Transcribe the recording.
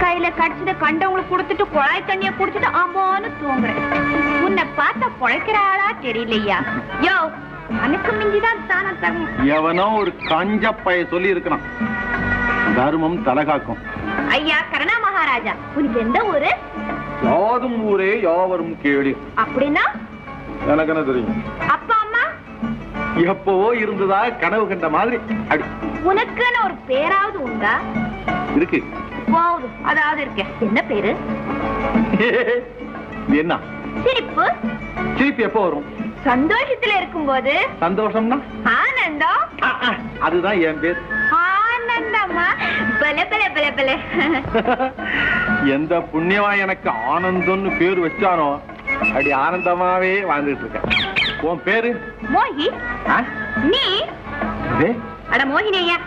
கையில கடிச்சத கண்டவங்களுக்கு கொடுத்துட்டு குழாய் தண்ணிய குடிச்சிட்டு ஆமான்னு தூங்குறேன். உன்னை பார்த்தா பொழைக்கிற ஆளா தெரியலையா? யோ, அனுக்கு மிஞ்சிதான் தானம் தரும். எவனோ ஒரு கஞ்ச பைய சொல்லி இருக்கணும், தர்மம் தலகாக்கும். ஐயா கருணா மகாராஜா, உனக்கு எந்த ஊரு? யாதும் ஊரே யாவரும் கேளு. அப்படின்னா எனக்கு என்ன தெரியும்? அப்பா அம்மா எப்பவோ இருந்ததா கனவு கண்ட மாதிரி. அடி, உனக்குன்னு ஒரு பேராவது உண்டா? இருக்கு. போதும், அதாவது இருக்க. என்ன பேரு? என்ன சிரிப்பு? சிரிப்பு எப்போ வரும்? சந்தோஷத்துல இருக்கும்போது. சந்தோஷம்னா ஆனந்தம். அதுதான் என் பேர். ஆனந்தமா? பல பல பல பல. எந்த புண்ணியவா எனக்கு ஆனந்தம்னு பேர் வச்சானோ, அப்படி ஆனந்தமாவே வாழ்ந்துட்டு இருக்கேன். உன் பேரு? மோகி. நீ? அட மோகினி ஐயா.